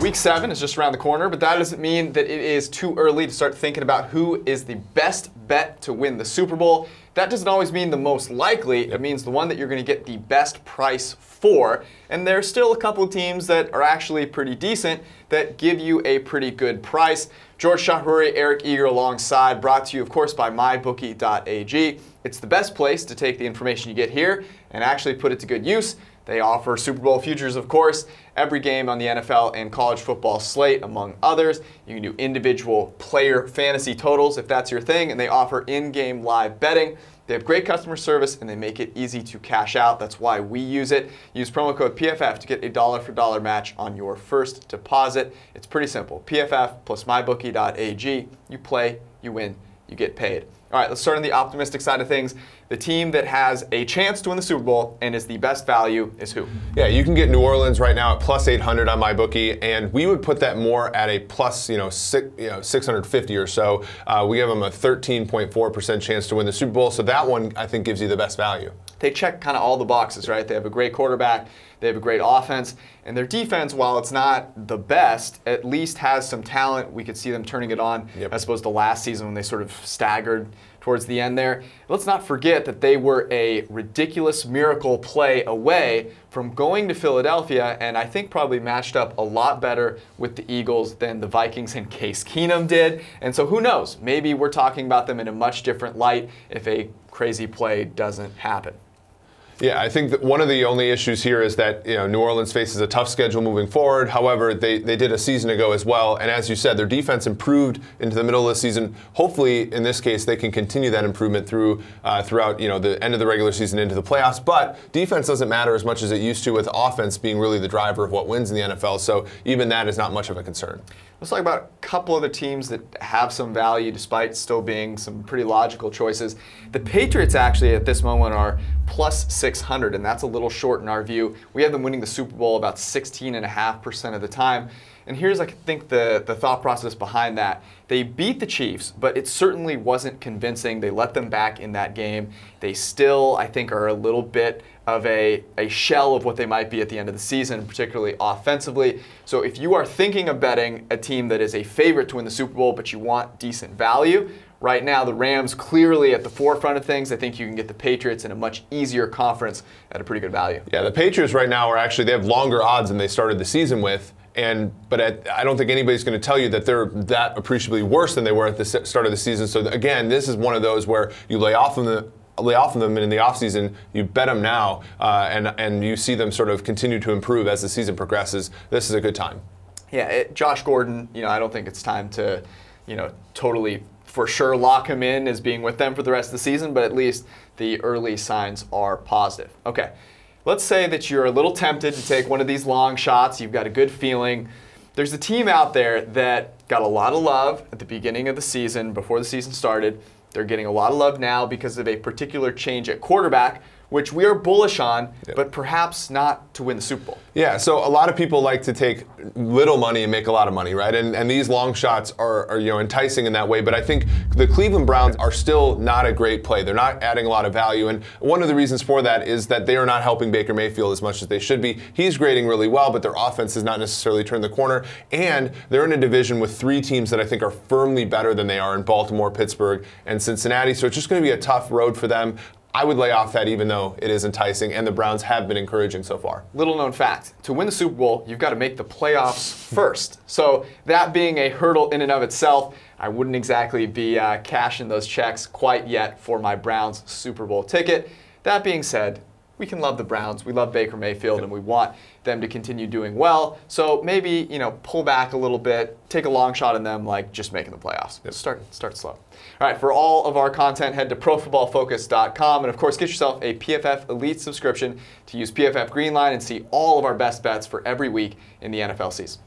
Week 7 is just around the corner, but that doesn't mean that it is too early to start thinking about who is the best bet to win the Super Bowl. That doesn't always mean the most likely. It means the one that you're going to get the best price for. And there's still a couple of teams that are actually pretty decent that give you a pretty good price. George Chahrouri, Eric Eager alongside, brought to you, of course, by mybookie.ag. It's the best place to take the information you get here and actually put it to good use. They offer Super Bowl futures, of course, every game on the NFL and college football slate, among others. You can do individual player fantasy totals if that's your thing, and they offer in-game live betting. They have great customer service, and they make it easy to cash out. That's why we use it. Use promo code PFF to get a dollar-for-dollar match on your first deposit. It's pretty simple. PFF plus mybookie.ag. You play, you win, you get paid. All right, let's start on the optimistic side of things. The team that has a chance to win the Super Bowl and is the best value is who? Yeah, you can get New Orleans right now at plus 800 on MyBookie, and we would put that more at a plus 650 or so. We give them a 13.4% chance to win the Super Bowl, so that one I think gives you the best value. They check kind of all the boxes, right? They have a great quarterback, they have a great offense, and their defense, while it's not the best, at least has some talent. We could see them turning it on as opposed to last season when they sort of staggered towards the end there. Let's not forget that they were a ridiculous miracle play away from going to Philadelphia, and I think probably matched up a lot better with the Eagles than the Vikings and Case Keenum did. And so who knows? Maybe we're talking about them in a much different light if a crazy play doesn't happen. Yeah, I think that one of the only issues here is that New Orleans faces a tough schedule moving forward. However, they did a season ago as well, and as you said, their defense improved into the middle of the season. Hopefully, in this case, they can continue that improvement throughout the end of the regular season into the playoffs. But defense doesn't matter as much as it used to, with offense being really the driver of what wins in the NFL. So even that is not much of a concern. Let's talk about a couple of the teams that have some value despite still being some pretty logical choices. The Patriots actually at this moment are plus 600, and that's a little short in our view. We have them winning the Super Bowl about 16.5% of the time. And here's, I think, the thought process behind that. They beat the Chiefs, but it certainly wasn't convincing. They let them back in that game. They still, I think, are a little bit of a shell of what they might be at the end of the season, particularly offensively. So if you are thinking of betting a team that is a favorite to win the Super Bowl, but you want decent value, right now the Rams clearly at the forefront of things. I think you can get the Patriots in a much easier conference at a pretty good value. Yeah, the Patriots right now they have longer odds than they started the season with. But I don't think anybody's going to tell you that they're that appreciably worse than they were at the start of the season. So again, this is one of those where you lay off of them and in the offseason, you bet them now, and you see them sort of continue to improve as the season progresses. This is a good time. Yeah, Josh Gordon, I don't think it's time to, totally for sure lock him in as being with them for the rest of the season, but at least the early signs are positive. Okay. Let's say that you're a little tempted to take one of these long shots. You've got a good feeling. There's a team out there that got a lot of love at the beginning of the season, before the season started. They're getting a lot of love now because of a particular change at quarterback, which we are bullish on, but perhaps not to win the Super Bowl. Yeah, so a lot of people like to take little money and make a lot of money, right? And these long shots are enticing in that way, but I think the Cleveland Browns are still not a great play. They're not adding a lot of value, and one of the reasons for that is that they are not helping Baker Mayfield as much as they should be. He's grading really well, but their offense has not necessarily turned the corner, and they're in a division with 3 teams that I think are firmly better than they are in Baltimore, Pittsburgh, and Cincinnati, so it's just going to be a tough road for them. I would lay off that even though it is enticing, and the Browns have been encouraging so far. Little known fact, to win the Super Bowl, you've got to make the playoffs first. So that being a hurdle in and of itself, I wouldn't exactly be cashing those checks quite yet for my Browns Super Bowl ticket. That being said, we can love the Browns. We love Baker Mayfield, and we want them to continue doing well. So maybe, pull back a little bit, take a long shot in them, like just making the playoffs. Start slow. All right, for all of our content, head to ProFootballFocus.com, and of course, get yourself a PFF Elite subscription to use PFF Greenline and see all of our best bets for every week in the NFL season.